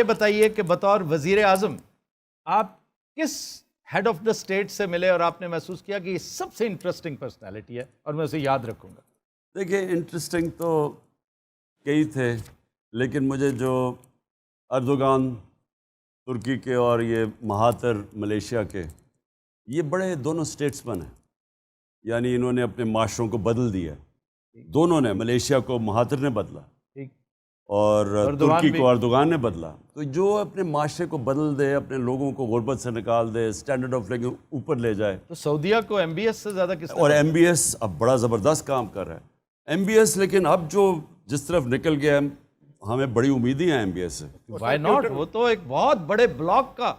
یہ بتائیے کہ بطور وزیر اعظم آپ کس ہیڈ آف دا اسٹیٹ سے ملے اور آپ نے محسوس کیا کہ یہ سب سے انٹرسٹنگ پرسنالٹی ہے اور میں اسے یاد رکھوں گا؟ دیکھیے انٹرسٹنگ تو کئی تھے، لیکن مجھے جو اردوغان ترکی کے اور یہ مہاتر ملیشیا کے، یہ بڑے دونوں اسٹیٹس مین ہیں، یعنی انہوں نے اپنے معاشروں کو بدل دیا، دونوں نے، ملیشیا کو مہاتر نے بدلا اور ترکی کو اردوغان نے بدلا۔ تو جو اپنے معاشرے کو بدل دے، اپنے لوگوں کو غربت سے نکال دے، اسٹینڈرڈ آف لیونگ اوپر لے جائے، تو سعودیہ کو ایم بی ایس سے زیادہ کس اور ایم بی ایس اب بڑا زبردست کام کر رہا ہے ایم بی ایس، لیکن اب جو جس طرف نکل گیا ہے ہمیں بڑی امیدیں ہیں ایم بی ایس سے۔ وائی ناٹ، وہ تو ایک بہت بڑے بلاک کا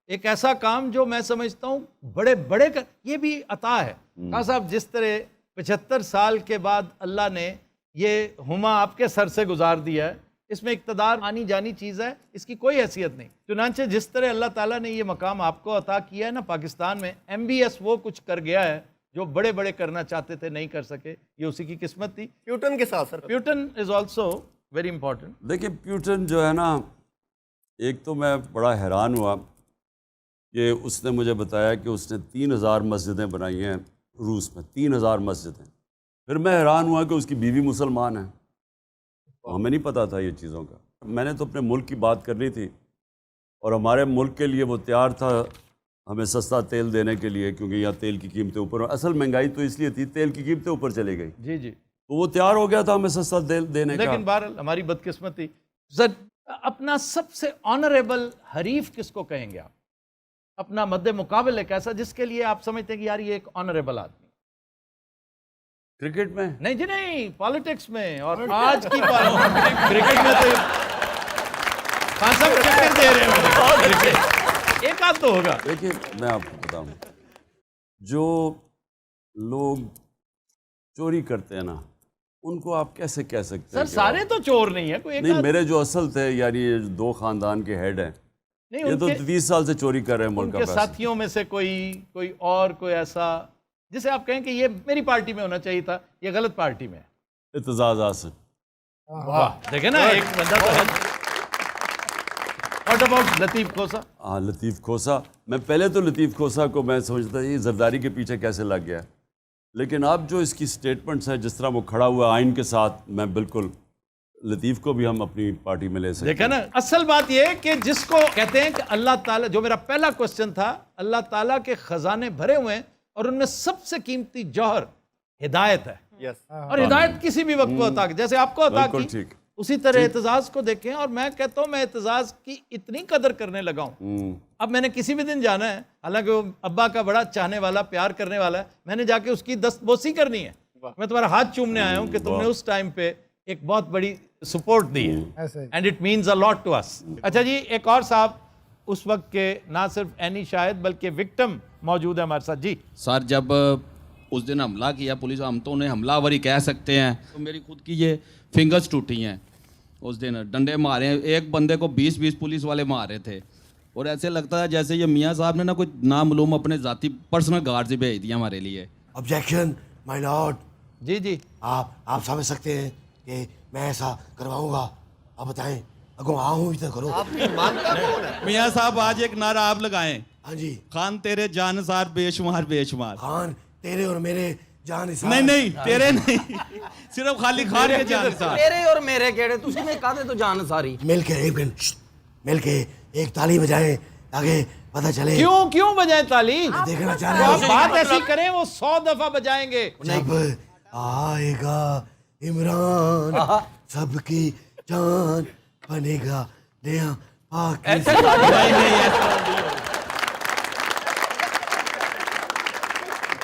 ایک ایسا کام جو میں سمجھتا ہوں بڑے بڑے کا، یہ بھی عطا ہے۔ خان صاحب، جس طرح 75 سال کے بعد اللہ نے یہ ہما آپ کے سر سے گزار دیا ہے، اس میں اقتدار آنی جانی چیز ہے، اس کی کوئی حیثیت نہیں۔ چنانچہ جس طرح اللہ تعالیٰ نے یہ مقام آپ کو عطا کیا ہے نا پاکستان میں، ایم بی ایس وہ کچھ کر گیا ہے جو بڑے بڑے کرنا چاہتے تھے نہیں کر سکے، یہ اسی کی قسمت تھی۔ پیوٹن کے ساتھ sir, Putin is also very important. دیکھیں پیوٹن جو ہے نا، ایک تو میں بڑا حیران ہوا کہ اس نے مجھے بتایا کہ اس نے 3000 مسجدیں بنائی ہیں روس میں، 3000 مسجدیں۔ پھر میں حیران ہوا کہ اس کی بیوی مسلمان ہے، ہمیں نہیں پتا تھا یہ چیزوں کا۔ میں نے تو اپنے ملک کی بات کرنی تھی، اور ہمارے ملک کے لیے وہ تیار تھا ہمیں سستا تیل دینے کے لیے، کیونکہ یہاں تیل کی قیمتیں اوپر، اصل مہنگائی تو اس لیے تھی تیل کی قیمتیں اوپر چلی گئی، جی جی، تو وہ تیار ہو گیا تھا ہمیں سستا تیل دینے کا۔ لیکن بہرحال ہماری بدقسمتی۔ سر، اپنا سب سے آنریبل حریف کس کو کہیں گے آپ؟ اپنا مد مقابل ایک ایسا جس کے لیے آپ سمجھتے ہیں کہ یار یہ ایک آنریبل آدمی؟ کرکٹ میں نہیں جی نہیں، پالیٹکس میں، اور آج کی کرکٹ میں تو خان صاحب چکر دے رہے ہیں، ایک آدھ تو ہوگا۔ دیکھیے میں آپ کو بتاؤں، جو لوگ چوری کرتے ہیں نا، ان کو آپ کیسے کہہ سکتے ہیں؟ سر سارے تو چور نہیں ہے، کوئی ایک نہیں، میرے جو اصل تھے، یعنی یہ 2 خاندان کے ہیڈ ہیں، یہ تو 20 سال سے چوری کر رہے ہیں ملک کا ان کے پیسہ۔ ساتھیوں میں سے کوئی اور کوئی ایسا جسے آپ کہیں کہ یہ میری پارٹی میں ہونا چاہیے تھا، یہ غلط پارٹی میں ہے؟ اعتزاز حاصل۔ واہ، دیکھیں نا ایک بندہ تو ہے۔ واٹ اباؤٹ لطیف کھوسا؟ ہاں، لطیف کھوسا، میں پہلے تو لطیف کھوسا کو میں سمجھتا یہ زرداری کے پیچھے کیسے لگ گیا، لیکن اب جو اس کی سٹیٹمنٹس ہیں، جس طرح وہ کھڑا ہوا آئین کے ساتھ، میں بالکل لطیف کو بھی ہم اپنی پارٹی میں لے سکتے ہیں۔ دیکھا نا، اصل بات یہ ہے کہ جس کو کہتے ہیں کہ اللہ تعالیٰ، جو میرا پہلا کوسچن تھا، اللہ تعالیٰ کے خزانے بھرے ہوئے ہیں اور ان میں سب سے قیمتی جوہر ہدایت ہے، اور ہدایت کسی بھی وقت کو عطا کی، جیسے آپ کو عطا کی، اسی طرح اعتزاز کو دیکھیں۔ اور میں کہتا ہوں میں اعتزاز کی اتنی قدر کرنے لگا ہوں، اب میں نے کسی بھی دن جانا ہے، حالانکہ وہ ابا کا بڑا چاہنے والا، پیار کرنے والا ہے، میں نے جا کے اس کی دست بوسی کرنی ہے، میں تمہارا ہاتھ چومنے آیا ہوں کہ تم نے اس ٹائم پہ ایک بہت بڑی سپورٹ دی ہے، and it means a lot to us. اچھا جی، ایک اور صاحب اس وقت کے نہ صرف اینی شاہد بلکہ وکٹم موجود ہے ہمارے ساتھ۔ جی سر، جب اس دن حملہ کیا پولیس، ہم تو انہیں حملہ آوری کہہ سکتے ہیں، تو میری خود کی یہ فنگرز ٹوٹی ہیں، اس دن ڈنڈے مارے ہیں، ایک بندے کو 20 پولیس والے مارے تھے، اور ایسے لگتا ہے جیسے یہ میاں صاحب نے نا کوئی نامعلوم اپنے ذاتی پرسنل گارڈ بھیج دیا ہمارے لیے۔ آبجیکشن مائی لارڈ، جی جی، آپ سمجھ سکتے ہیں کہ میں ایسا کرواؤں گا؟ آپ بتائیں، اگوں آؤں بھی تو کرو۔ میاں صاحب آج ایک نعرہ آپ لگائیں، ہاں جی، خان تیرے جانسار بے شمار بے شمار۔ خان تیرے اور میرے جان نثار۔ نہیں تیرے نہیں، صرف خالی خان کے جانسار۔ تیرے اور میرے کہڑے تسی میں کہتے تو جان ساری۔ مل کے ایک منٹ، مل کے ایک تالی بجائیں تاکہ پتہ چلے۔ کیوں بجائیں تالی؟ دیکھنا چاہ رہے آپ ہیں بات ایسی کریں وہ 100 دفعہ بجائیں گے۔ جب آئے گا عمران سب کی جان بنے گا نیا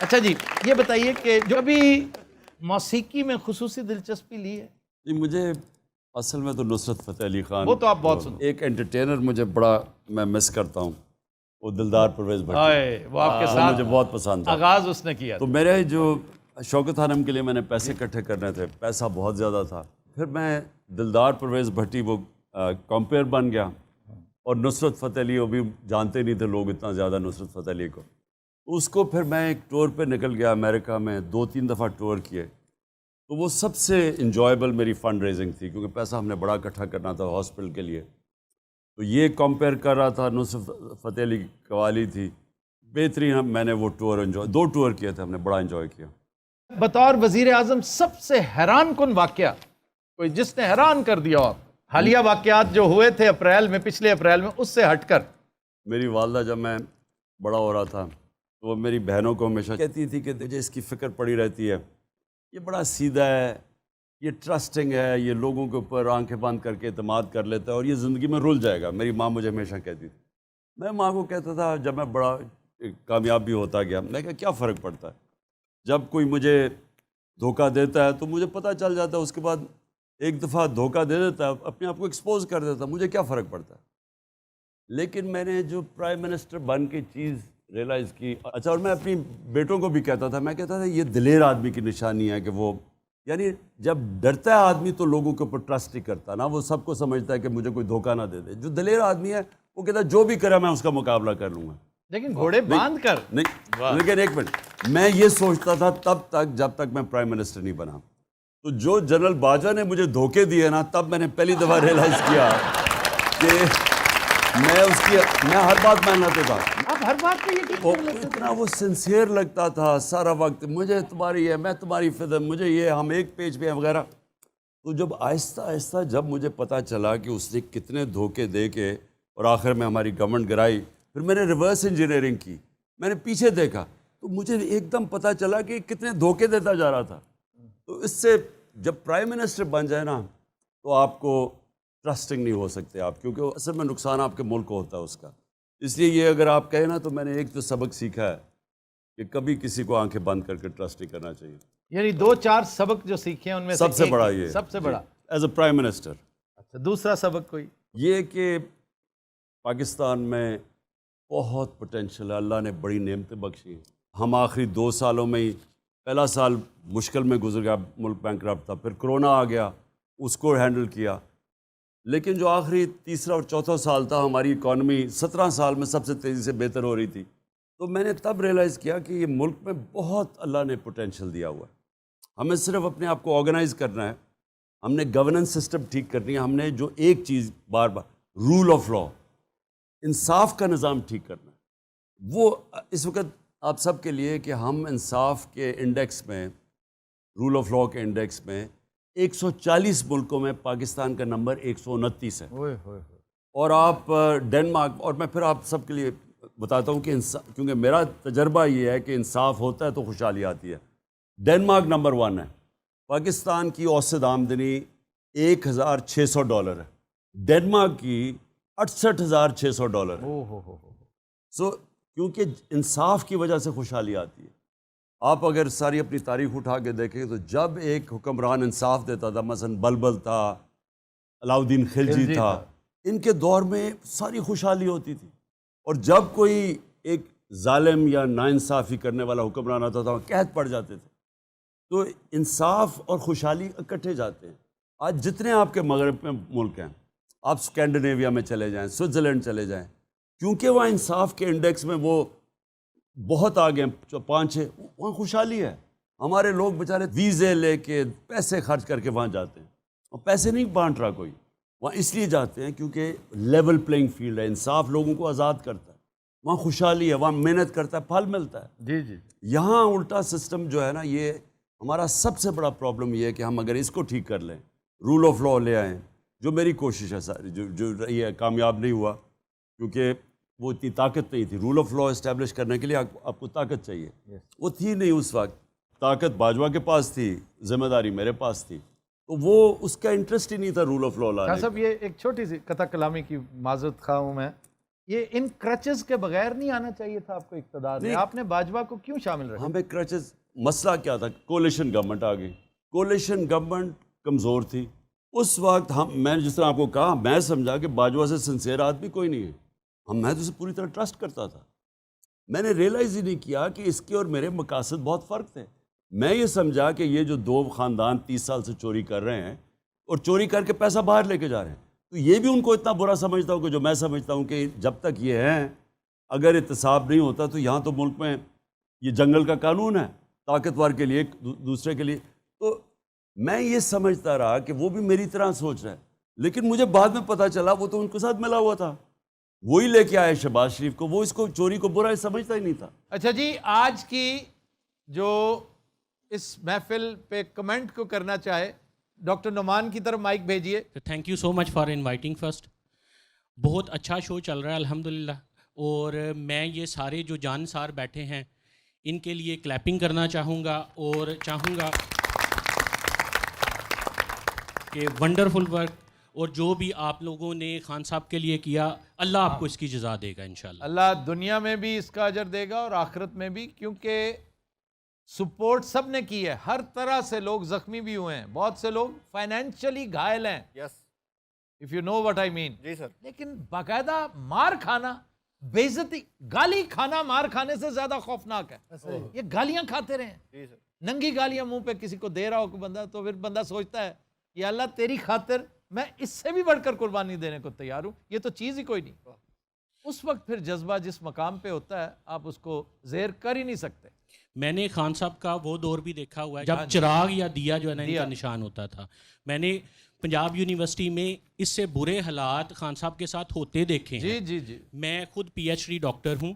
اچھا جی، یہ بتائیے کہ جو ابھی موسیقی میں خصوصی دلچسپی لی ہے؟ جی، مجھے اصل میں تو نصرت فتح علی خان، وہ تو آپ بہت سنتے، ایک انٹرٹینر مجھے بڑا میں مس کرتا ہوں، وہ دلدار پرویز بھٹی، وہ آپ کے وہ ساتھ مجھے بہت پسند تھا۔ آغاز اس نے کیا تو میرے جو شوکت خانم کے لیے میں نے پیسے اکٹھے کرنے تھے، پیسہ بہت زیادہ تھا، پھر میں دلدار پرویز بھٹی وہ کمپیئر بن گیا، اور نصرت فتح علی، وہ بھی جانتے نہیں تھے لوگ اتنا زیادہ نصرت فتح علی کو، اس کو پھر میں ایک ٹور پہ نکل گیا امریکہ میں، 2-3 دفعہ ٹور کیے، تو وہ سب سے انجوائبل میری فنڈ ریزنگ تھی، کیونکہ پیسہ ہم نے بڑا اکٹھا کرنا تھا ہاسپٹل کے لیے۔ تو یہ کمپیئر کر رہا تھا، نصرت فتح علی قوالی تھی، بہترین. میں نے وہ ٹور انجوائے، 2 ٹور کیے تھے ہم نے، بڑا انجوائے کیا. بطور وزیر اعظم سب سے حیران کن واقعہ کوئی جس نے حیران کر دیا ہو آپ؟ حالیہ واقعات جو ہوئے تھے اپریل میں، پچھلے اپریل میں، اس سے ہٹ کر. میری والدہ جب میں بڑا ہو رہا تھا تو وہ میری بہنوں کو ہمیشہ کہتی تھی کہ مجھے اس کی فکر پڑی رہتی ہے، یہ بڑا سیدھا ہے، یہ ٹرسٹنگ ہے، یہ لوگوں کے اوپر آنکھیں بند کر کے اعتماد کر لیتا ہے اور یہ زندگی میں رل جائے گا. میری ماں مجھے ہمیشہ کہتی تھی. میں ماں کو کہتا تھا جب میں بڑا کامیاب بھی ہوتا گیا، میں کہا کیا فرق پڑتا ہے، جب کوئی مجھے دھوکہ دیتا ہے تو مجھے پتہ چل جاتا ہے، اس کے بعد ایک دفعہ دھوکہ دے دیتا ہے، اپنے آپ کو ایکسپوز کر دیتا ہے، مجھے کیا فرق پڑتا ہے. لیکن میں نے جو پرائم منسٹر بن کے چیز ریئلائز کی. اچھا، اور میں اپنی بیٹوں کو بھی کہتا تھا، میں کہتا تھا یہ دلیر آدمی کی نشانی ہے کہ وہ، یعنی جب ڈرتا ہے آدمی تو لوگوں کے اوپر ٹرسٹ نہیں کرتا نا، وہ سب کو سمجھتا ہے کہ مجھے کوئی دھوکہ نہ دے دے. جو دلیر آدمی ہے وہ کہتا ہے جو بھی کرے میں اس کا مقابلہ کر لوں گا. لیکن گھوڑے باندھ کر نہیں، لیکن ایک منٹ، میں یہ سوچتا تھا تب تک جب تک میں پرائم منسٹر نہیں بنا. تو جو جنرل باجوہ نے مجھے دھوکے دیے نا، تب میں نے پہلی دفعہ ریئلائز کیا کہ میں ہر بات مان لیتا تھا. آپ ہر بات پہ یہ اتنا وہ سنسیئر لگتا تھا سارا وقت، مجھے تمہاری ہے، میں تمہاری فدر، مجھے یہ، ہم ایک پیج پہ ہیں وغیرہ. تو جب آہستہ آہستہ جب مجھے پتہ چلا کہ اس نے کتنے دھوکے دے کے اور آخر میں ہماری گورنمنٹ گرائی، پھر میں نے ریورس انجینئرنگ کی، میں نے پیچھے دیکھا تو مجھے ایک دم پتہ چلا کہ کتنے دھوکے دیتا جا رہا تھا. تو اس سے جب پرائم منسٹر بن جائے نا تو آپ کو ٹرسٹنگ نہیں ہو سکتے آپ، کیونکہ اصل میں نقصان آپ کے ملک کو ہوتا ہے اس کا. اس لیے یہ اگر آپ کہیں نا تو میں نے ایک تو سبق سیکھا ہے کہ کبھی کسی کو آنکھیں بند کر کے ٹرسٹ نہیں کرنا چاہیے. یعنی 2-4 سبق جو سیکھے ہیں ان میں سب سے بڑا یہ، سب سے بڑا ایز اے پرائم منسٹر. اچھا، دوسرا سبق کوئی؟ یہ کہ پاکستان میں بہت پوٹینشیل ہے، اللہ نے بڑی نعمتیں بخشی ہیں. ہم آخری 2 سالوں میں ہی، پہلا سال مشکل میں گزر گیا، ملک بینکرپٹ تھا، پھر کرونا آ گیا، اس کو ہینڈل کیا. لیکن جو آخری تیسرا اور چوتھا سال تھا، ہماری اکانومی 17 سال میں سب سے تیزی سے بہتر ہو رہی تھی. تو میں نے تب ریئلائز کیا کہ یہ ملک میں بہت اللہ نے پوٹینشیل دیا ہوا ہے. ہمیں صرف اپنے آپ کو آرگنائز کرنا ہے، ہم نے گورننس سسٹم ٹھیک کرنی ہے، ہم نے جو ایک چیز بار بار، رول آف لا، انصاف کا نظام ٹھیک کرنا ہے. وہ اس وقت آپ سب کے لیے کہ ہم انصاف کے انڈیکس میں، رول آف لا کے انڈیکس میں 140 ملکوں میں پاکستان کا نمبر 129 ہے. اور آپ ڈنمارک، اور میں پھر آپ سب کے لیے بتاتا ہوں کہ کیونکہ میرا تجربہ یہ ہے کہ انصاف ہوتا ہے تو خوشحالی آتی ہے. ڈنمارک نمبر 1 ہے. پاکستان کی اوسط آمدنی $1,600 ہے، ڈنمارک کی $68,600 ہے. سو کیونکہ انصاف کی وجہ سے خوشحالی آتی ہے. آپ اگر ساری اپنی تاریخ اٹھا کے دیکھیں تو جب ایک حکمران انصاف دیتا تھا، مثلا بلبل تھا، علاؤدین خلجی تھا، ان کے دور میں ساری خوشحالی ہوتی تھی. اور جب کوئی ایک ظالم یا ناانصافی کرنے والا حکمران آتا تھا، قحط پڑ جاتے تھے. تو انصاف اور خوشحالی اکٹھے جاتے ہیں. آج جتنے آپ کے مغرب میں ملک ہیں، آپ اسکینڈینیویا میں چلے جائیں، سوئٹزرلینڈ چلے جائیں، کیونکہ وہاں انصاف کے انڈیکس میں وہ بہت آگے ہیں، 5-6، وہاں خوشحالی ہے. ہمارے لوگ بیچارے ویزے لے کے پیسے خرچ کر کے وہاں جاتے ہیں، اور پیسے نہیں بانٹ رہا کوئی، وہاں اس لیے جاتے ہیں کیونکہ لیول پلینگ فیلڈ ہے، انصاف لوگوں کو آزاد کرتا ہے، وہاں خوشحالی ہے، وہاں محنت کرتا ہے، پھل ملتا ہے. جی. یہاں الٹا سسٹم جو ہے نا، یہ ہمارا سب سے بڑا پرابلم یہ ہے کہ ہم اگر اس کو ٹھیک کر لیں، رول آف لا لے آئیں، جو میری کوشش ہے ساری جو رہی ہے، کامیاب نہیں ہوا کیونکہ وہ اتنی طاقت نہیں تھی. رول آف لا اسٹیبلش کرنے کے لیے آپ کو طاقت چاہیے، وہ تھی نہیں اس وقت. طاقت باجوہ کے پاس تھی، ذمہ داری میرے پاس تھی، تو وہ اس کا انٹرسٹ ہی نہیں تھا رول آف لا لانے. صاحب یہ ایک چھوٹی سی قطع کلامی کی معذرت خواہ ہوں میں، یہ ان کرچز کے بغیر نہیں آنا چاہیے تھا آپ کو اقتدار میں؟ آپ نے باجوہ کو کیوں شامل رکھا؟ ہمیں کرچز، مسئلہ کیا تھا؟ کولیشن گورنمنٹ آ گئی، کولیشن گورنمنٹ کمزور تھی اس وقت. میں جس طرح آپ کو کہا، میں سمجھا کہ باجوہ سے سنسیئر آدمی کوئی نہیں ہے، میں تو اسے پوری طرح ٹرسٹ کرتا تھا. میں نے ریئلائز ہی نہیں کیا کہ اس کے اور میرے مقاصد بہت فرق تھے. میں یہ سمجھا کہ یہ جو 2 خاندان 30 سال سے چوری کر رہے ہیں اور چوری کر کے پیسہ باہر لے کے جا رہے ہیں، تو یہ بھی ان کو اتنا برا سمجھتا ہوں کہ جو میں سمجھتا ہوں کہ جب تک یہ ہیں، اگر احتساب نہیں ہوتا تو یہاں تو ملک میں یہ جنگل کا قانون ہے، طاقتور کے لیے دوسرے کے لیے. تو میں یہ سمجھتا رہا کہ وہ بھی میری طرح سوچ رہا ہے، لیکن مجھے بعد میں پتہ چلا وہ تو ان کے ساتھ ملا ہوا تھا, وہی لے کے آئے شہباز شریف کو, وہ اس کو چوری کو برا سمجھتا ہی نہیں تھا. اچھا جی, آج کی جو اس محفل پہ کمنٹ کو کرنا چاہے, ڈاکٹر نعمان کی طرف مائک بھیجیے. Thank you so much for inviting first. بہت اچھا شو چل رہا ہے الحمدللہ, اور میں یہ سارے جو جانسار بیٹھے ہیں ان کے لیے کلیپنگ کرنا چاہوں گا, اور چاہوں گا کہ ونڈرفل ورک, اور جو بھی آپ لوگوں نے خان صاحب کے لیے کیا, اللہ آپ کو اس کی جزا دے گا انشاءاللہ. اللہ دنیا میں بھی اس کا اجر دے گا اور آخرت میں بھی, کیونکہ سپورٹ سب نے کی ہے, ہر طرح سے لوگ زخمی بھی ہوئے ہیں, بہت سے لوگ فائنینشلی گھائل ہیں, یس if you know what I mean. جی سر. لیکن باقاعدہ مار کھانا, بےعزتی, گالی کھانا مار کھانے سے زیادہ خوفناک ہے. یہ گالیاں کھاتے رہے, جی سر. ننگی گالیاں منہ پہ کسی کو دے رہا ہو کوئی بندہ, تو پھر بندہ سوچتا ہے کہ اللہ تیری خاطر میں اس سے بھی بڑھ کر قربانی دینے کو تیار ہوں, یہ تو چیز ہی کوئی نہیں. اس وقت پھر جذبہ جس مقام پہ ہوتا ہے آپ اس کو زیر کر ہی نہیں سکتے. میں نے خان صاحب کا وہ دور بھی دیکھا ہوا ہے جب چراغ یا دیا جو ہے نا ان کا نشان ہوتا تھا. میں نے پنجاب یونیورسٹی میں اس سے برے حالات خان صاحب کے ساتھ ہوتے دیکھے ہیں. جی جی. میں خود پی ایچ ڈی ڈاکٹر ہوں,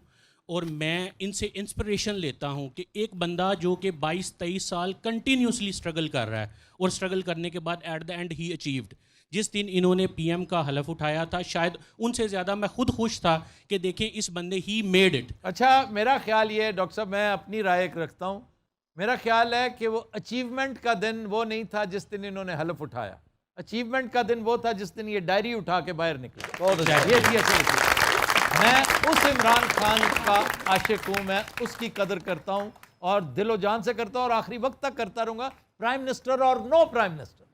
اور میں ان سے انسپریشن لیتا ہوں کہ ایک بندہ جو کہ 22-23 سال کنٹینیوسلی اسٹرگل کر رہا ہے, اور اسٹرگل کرنے کے بعد ایٹ دا اینڈ ہی اچیوڈ. جس دن انہوں نے پی ایم کا حلف اٹھایا تھا, شاید ان سے زیادہ میں خود خوش تھا کہ دیکھیں اس بندے ہی میڈ اٹ. اچھا, میرا خیال یہ ہے ڈاکٹر صاحب, میں اپنی رائے ایک رکھتا ہوں, میرا خیال ہے کہ وہ اچیومنٹ کا دن وہ نہیں تھا جس دن انہوں نے حلف اٹھایا, اچیومنٹ کا دن وہ تھا جس دن یہ ڈائری اٹھا کے باہر نکلے. یہ میں اس عمران خان کا عاشق ہوں, میں اس کی قدر کرتا ہوں اور دل و جان سے کرتا ہوں, اور آخری وقت تک کرتا رہوں گا, پرائم منسٹر اور نو پرائم منسٹر.